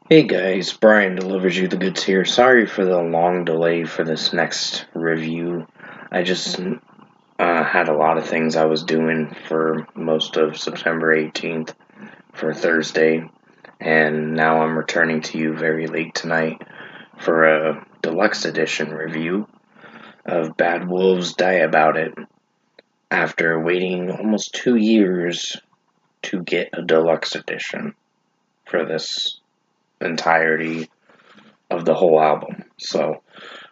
Hey guys, Brian delivers you the goods here. Sorry for the long delay for this next review. I just had a lot of things I was doing for most of September 18th for Thursday, and now I'm returning to you very late tonight for a deluxe edition review of Bad Wolves Die About It after waiting almost 2 years to get a deluxe edition for this entirety of the whole album. So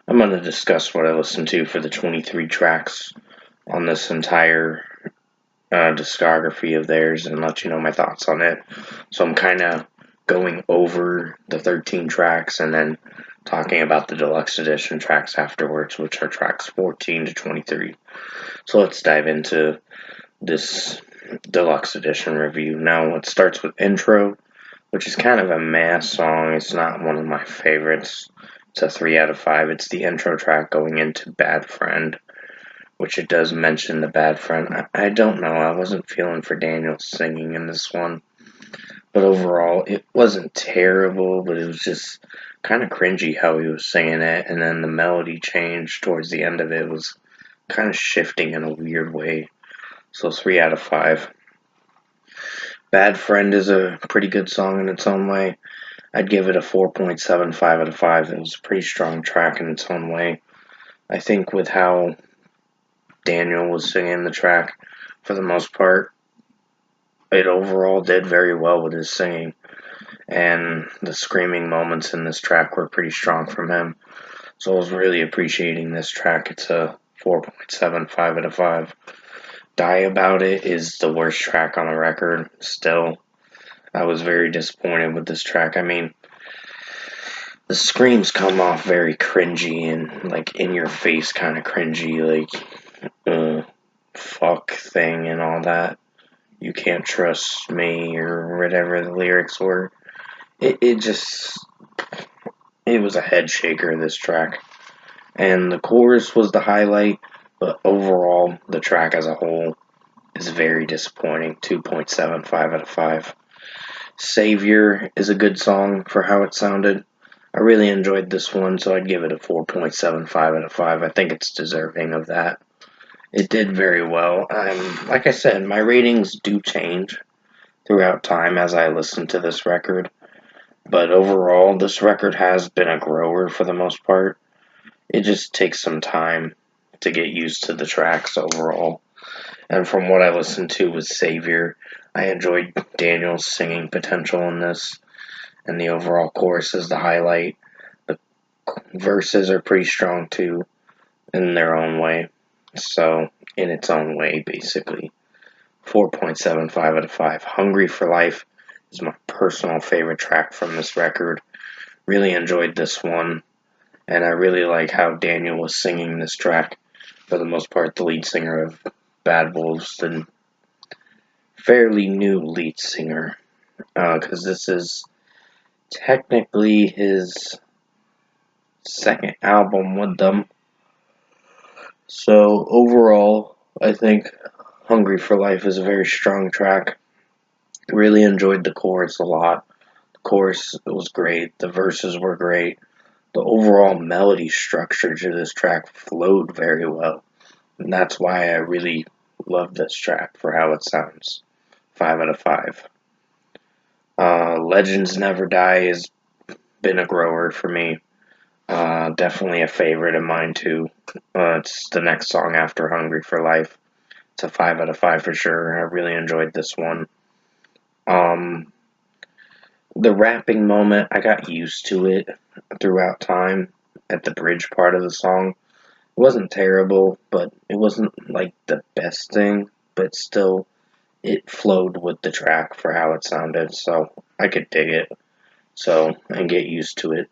I'm going to discuss what I listened to for the 23 tracks on this entire discography of theirs and let you know my thoughts on it. So I'm kind of going over the 13 tracks and then talking about the deluxe edition tracks afterwards, which are tracks 14 to 23. So let's dive into this deluxe edition review. Now it starts with intro, which is kind of a mass song. It's not one of my favorites. It's a 3 out of 5. It's the intro track going into Bad Friend, which it does mention the Bad Friend. I don't know. I wasn't feeling for Daniel singing in this one. But overall, it wasn't terrible, but it was just kind of cringy how he was singing it. And then the melody change towards the end of it was kind of shifting in a weird way. So 3 out of 5. Bad Friend is a pretty good song in its own way. I'd give it a 4.75 out of 5. It was a pretty strong track in its own way. I think with how Daniel was singing the track, for the most part, it overall did very well with his singing. And the screaming moments in this track were pretty strong from him. So I was really appreciating this track. It's a 4.75 out of 5. Die About It is the worst track on the record, still. I was very disappointed with this track. I mean, the screams come off very cringy and like in your face kind of cringy, like fuck thing and all that. You can't trust me or whatever the lyrics were. It just it was a head shaker, this track. And the chorus was the highlight, but overall the track as a whole is very disappointing. 2.75 out of 5. Savior is a good song for how it sounded. I really enjoyed this one, so I'd give it a 4.75 out of 5. I think it's deserving of that. It did very well. Like I said, my ratings do change throughout time as I listen to this record, but overall, this record has been a grower for the most part. It just takes some time to get used to the tracks overall. And from what I listened to with Savior, I enjoyed Daniel's singing potential in this, and the overall chorus is the highlight. The verses are pretty strong too, in their own way. So, in its own way, basically. 4.75 out of 5. Hungry for Life is my personal favorite track from this record. Really enjoyed this one, and I really like how Daniel was singing this track. For the most part, the lead singer of Bad Wolves, the fairly new lead singer, because this is technically his second album with them. So overall, I think Hungry for Life is a very strong track. Really enjoyed the chorus a lot. The chorus was great. The verses were great. The overall melody structure to this track flowed very well. And that's why I really love this track for how it sounds. 5 out of 5. Legends Never Die has been a grower for me. Definitely a favorite of mine too. It's the next song after Hungry for Life. It's a 5 out of 5 for sure. I really enjoyed this one. Um, the rapping moment, I got used to it throughout time at the bridge part of the song. It wasn't terrible, but it wasn't like the best thing, but still, it flowed with the track for how it sounded, so I could dig it. So, and get used to it.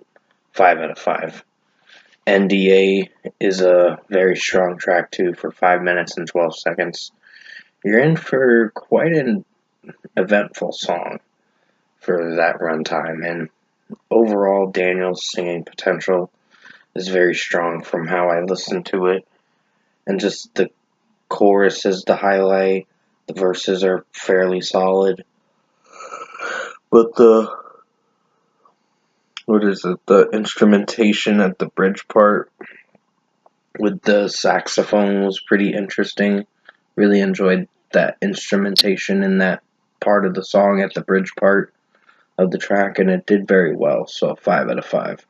5 out of 5. NDA is a very strong track too for 5 minutes and 12 seconds. You're in for quite an eventful song for that runtime, and overall, Daniel's singing potential is very strong from how I listened to it, and just the chorus is the highlight. The verses are fairly solid, but the what is it? The instrumentation at the bridge part with the saxophone was pretty interesting. Really enjoyed that instrumentation in that part of the song at the bridge part of the track, and it did very well. So 5 out of 5.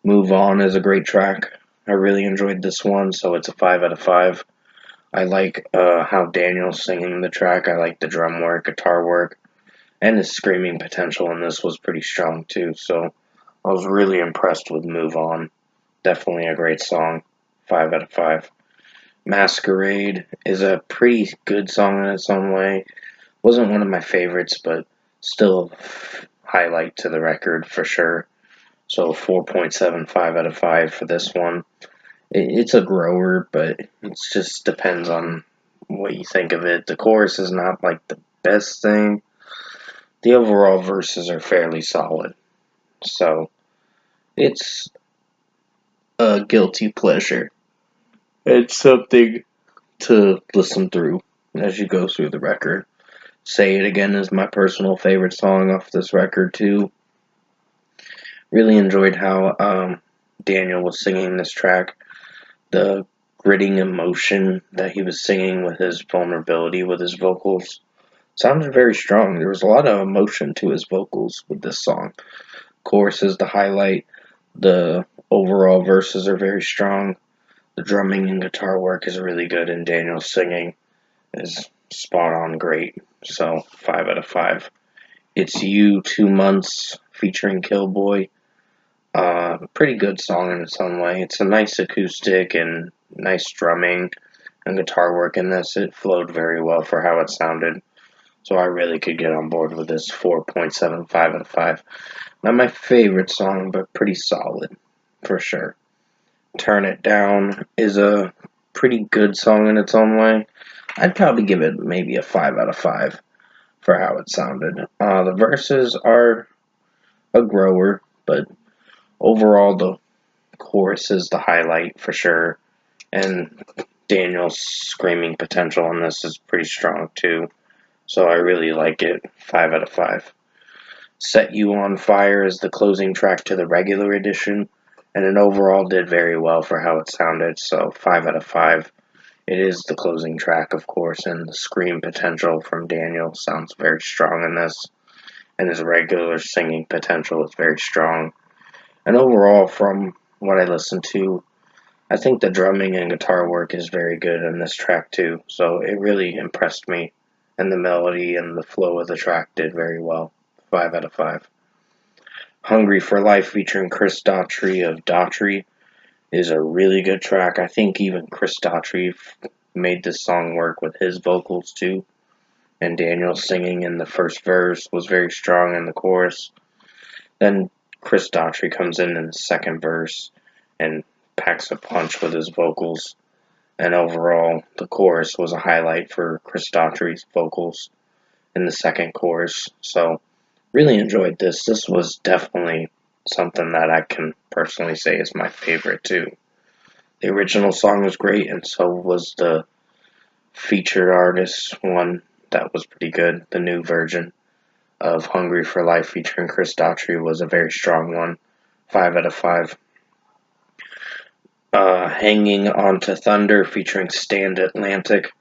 Move On is a great track. I really enjoyed this one, so it's a 5 out of 5. I like how Daniel's singing the track. I like the drum work, guitar work, and his screaming potential in this was pretty strong too. So I was really impressed with Move On. Definitely a great song. 5 out of 5. Masquerade is a pretty good song in its own way. Wasn't one of my favorites, but still highlight to the record for sure. So 4.75 out of 5 for this one. It's a grower, but it just depends on what you think of it. The chorus is not like the best thing. The overall verses are fairly solid. So it's a guilty pleasure. It's something to listen through as you go through the record. Say It Again is my personal favorite song off this record, too. Really enjoyed how Daniel was singing this track. The gritting emotion that he was singing with his vulnerability with his vocals sounded very strong. There was a lot of emotion to his vocals with this song. Chorus is the highlight. The overall verses are very strong. The drumming and guitar work is really good, and Daniel's singing is spot on great. So 5 out of 5. It's You 2 Months featuring Killboy. Pretty good song in its own way. It's a nice acoustic and nice drumming and guitar work in this. It flowed very well for how it sounded. So I really could get on board with this 4.75 out of 5. Not my favorite song, but pretty solid for sure. Turn It Down is a pretty good song in its own way. I'd probably give it maybe a 5 out of 5 for how it sounded. The verses are a grower, but overall the chorus is the highlight for sure. And Daniel's screaming potential on this is pretty strong too. So I really like it. 5 out of 5. Set You on Fire is the closing track to the regular edition, and it overall did very well for how it sounded. So 5 out of 5. It is the closing track, of course, and the scream potential from Daniel sounds very strong in this, and his regular singing potential is very strong. And overall, from what I listened to, I think the drumming and guitar work is very good in this track too, so it really impressed me, and the melody and the flow of the track did very well. 5 out of 5. Hungry for Life featuring Chris Daughtry of Daughtry is a really good track. I think even Chris Daughtry made this song work with his vocals too, and Daniel singing in the first verse was very strong in the chorus. Then Chris Daughtry comes in the second verse and packs a punch with his vocals. And overall, the chorus was a highlight for Chris Daughtry's vocals in the second chorus. So, really enjoyed this. This was definitely something that I can personally say is my favorite too. The original song was great, and so was the featured artist one that was pretty good. The new version of Hungry for Life featuring Chris Daughtry was a very strong one. 5 out of 5. Hanging On to Thunder featuring Stand Atlantic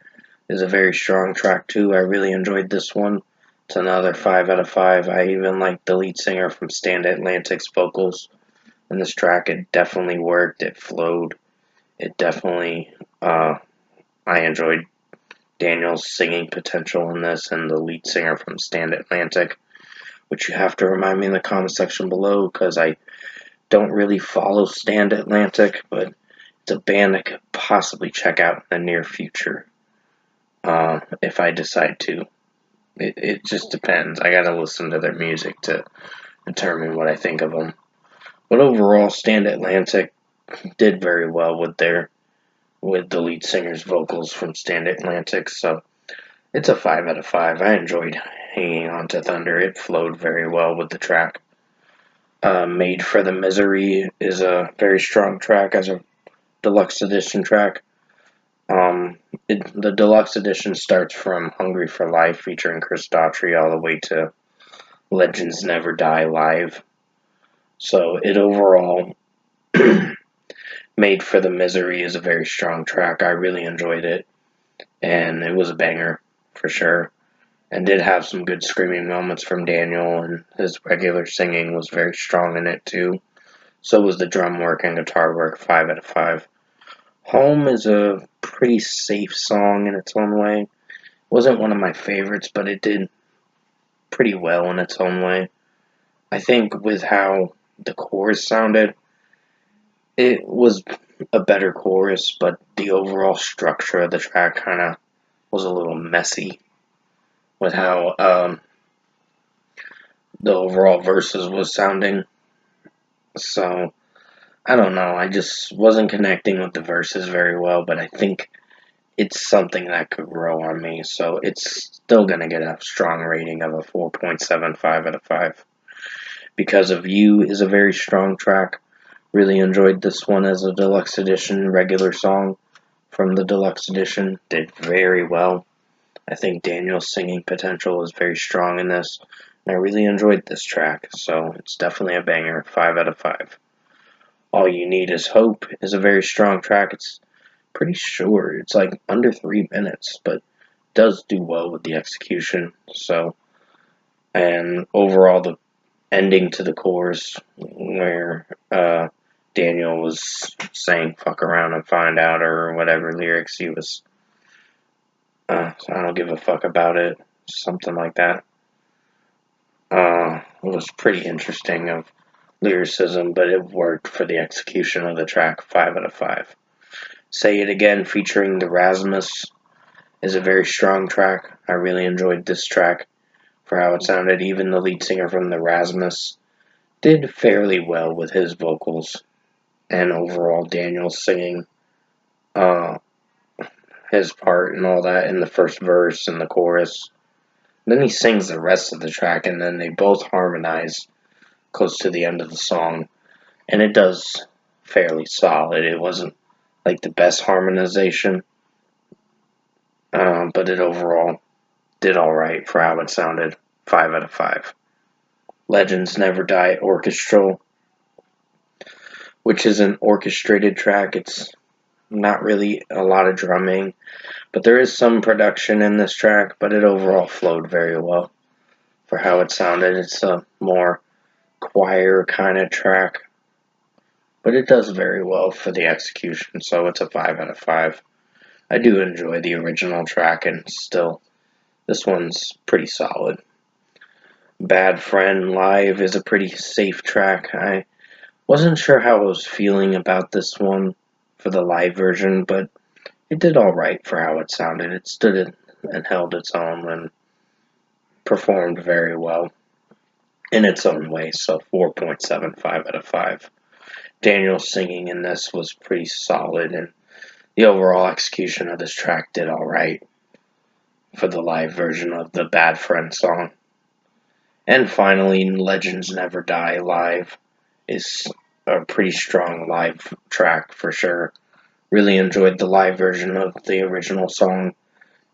is a very strong track too. I really enjoyed this one. It's another 5 out of 5. I even like the lead singer from Stand Atlantic's vocals in this track. It definitely worked. It flowed. It definitely, I enjoyed Daniel's singing potential in this, and the lead singer from Stand Atlantic, which you have to remind me in the comment section below because I don't really follow Stand Atlantic, but it's a band I could possibly check out in the near future if I decide to. It just depends. I gotta listen to their music to determine what I think of them. But overall, Stand Atlantic did very well with the lead singer's vocals from Stand Atlantic, so it's a 5 out of 5. I enjoyed Hanging On to Thunder. It flowed very well with the track. Made for the Misery is a very strong track as a deluxe edition track. The deluxe edition starts from Hungry for Life featuring Chris Daughtry all the way to Legends Never Die Live. So it overall Made for the Misery is a very strong track. I really enjoyed it, and it was a banger for sure. And did have some good screaming moments from Daniel, and his regular singing was very strong in it too. So was the drum work and guitar work. 5 out of 5. Home is a pretty safe song in its own way. Wasn't one of my favorites, but it did pretty well in its own way. I think with how the chorus sounded, it was a better chorus, but the overall structure of the track kind of was a little messy with how the overall verses was sounding. So I don't know. I just wasn't connecting with the verses very well, but I think it's something that could grow on me. So it's still gonna get a strong rating of a 4.75 out of 5. Because of You is a very strong track. Really enjoyed this one as a deluxe edition regular song from the deluxe edition. Did very well. I think Daniel's singing potential is very strong in this. And I really enjoyed this track, so it's definitely a banger. 5 out of 5. All You Need Is Hope is a very strong track. It's pretty short. It's like under 3 minutes, but does do well with the execution. So, and overall, the ending to the chorus where Daniel was saying "fuck around and find out" or whatever lyrics he was. I don't give a fuck about it. Something like that. It was pretty interesting of lyricism, but it worked for the execution of the track. 5 out of 5. Say It Again featuring the Rasmus is a very strong track. I really enjoyed this track for how it sounded. Even the lead singer from the Rasmus did fairly well with his vocals, and overall Daniel singing uh, his part and all that in the first verse and the chorus. Then he sings the rest of the track, and then they both harmonize close to the end of the song, and it does fairly solid. It wasn't like the best harmonization, but it overall did alright for how it sounded. 5 out of 5. Legends Never Die Orchestral, which is an orchestrated track. It's not really a lot of drumming, but there is some production in this track, but it overall flowed very well for how it sounded. It's a more choir kind of track, but it does very well for the execution, so it's a 5 out of 5. I do enjoy the original track, and still, this one's pretty solid. Bad Friend Live is a pretty safe track. I wasn't sure how I was feeling about this one for the live version, but it did alright for how it sounded. It stood and held its own and performed very well in its own way, so 4.75 out of 5. Daniel's singing in this was pretty solid, and the overall execution of this track did alright for the live version of the Bad Friend song. And finally, Legends Never Die Live is a pretty strong live track for sure. Really enjoyed the live version of the original song,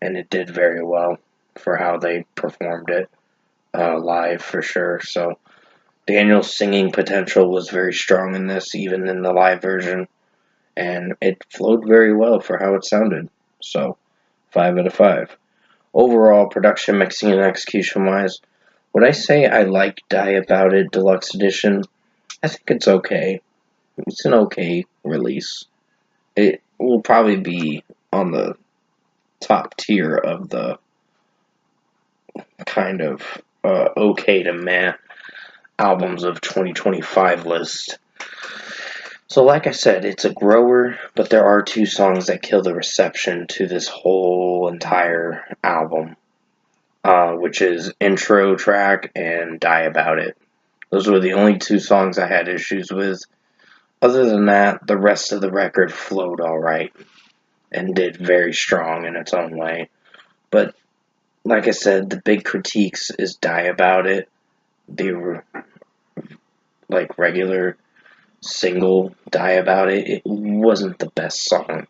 and it did very well for how they performed it live for sure. So Daniel's singing potential was very strong in this, even in the live version, and it flowed very well for how it sounded. So 5 out of 5. Overall, production, mixing, and execution wise, would I say I like Die About It Deluxe Edition? I think it's okay. It's an okay release. It will probably be on the top tier of the kind of okay to meh albums of 2025 list. So, like I said, it's a grower, but there are two songs that kill the reception to this whole entire album, which is Intro Track and Die About It. Those were the only two songs I had issues with. Other than that, the rest of the record flowed alright and did very strong in its own way. But like I said, the big critiques is Die About It. The like regular single Die About It. It wasn't the best song.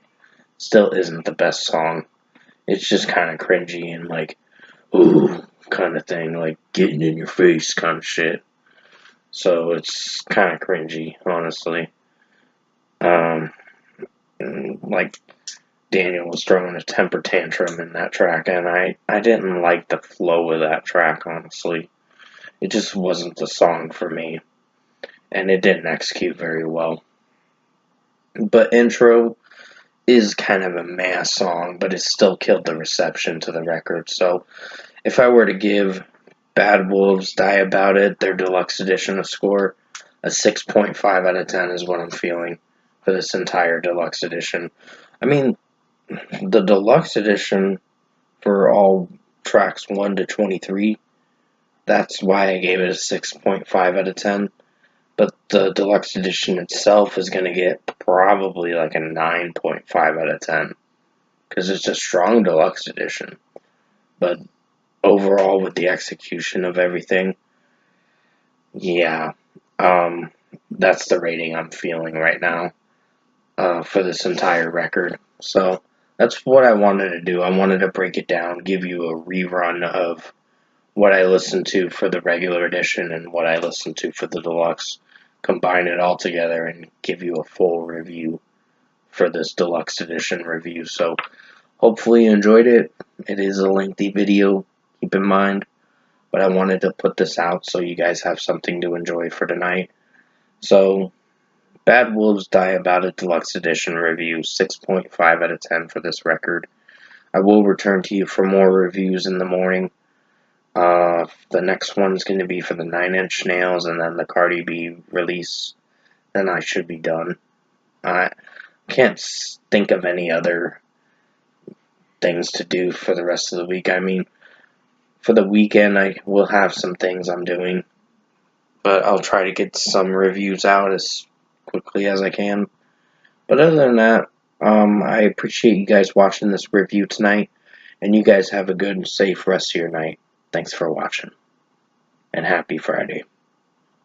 Still isn't the best song. It's just kind of cringy and like, ooh, kind of thing, like getting in your face kind of shit. So it's kind of cringy, honestly. Um, like Daniel was throwing a temper tantrum in that track, and I didn't like the flow of that track, honestly. It just wasn't the song for me, and it didn't execute very well. But Intro is kind of a mass song, but it still killed the reception to the record. So if I were to give Bad Wolves Die About It, their deluxe edition, a score, a 6.5 out of 10 is what I'm feeling for this entire deluxe edition. I mean, the deluxe edition for all tracks 1 to 23, that's why I gave it a 6.5 out of 10. But the deluxe edition itself is going to get probably like a 9.5 out of 10 because it's a strong deluxe edition. But overall, with the execution of everything, yeah, that's the rating I'm feeling right now for this entire record. So that's what I wanted to do. I wanted to break it down, give you a rerun of what I listened to for the regular edition and what I listened to for the deluxe, combine it all together and give you a full review for this deluxe edition review. So hopefully you enjoyed it. It is a lengthy video, keep in mind, but I wanted to put this out so you guys have something to enjoy for tonight. So Bad Wolves Die About It Deluxe Edition review, 6.5 out of 10 for this record. I will return to you for more reviews in the morning. The next one's going to be for the 9 Inch Nails and then the Cardi B release. Then I should be done. I can't think of any other things to do for the rest of the week. I mean, for the weekend, I will have some things I'm doing, but I'll try to get some reviews out as quickly as I can. But other than that, I appreciate you guys watching this review tonight, and you guys have a good and safe rest of your night. Thanks for watching, and happy Friday.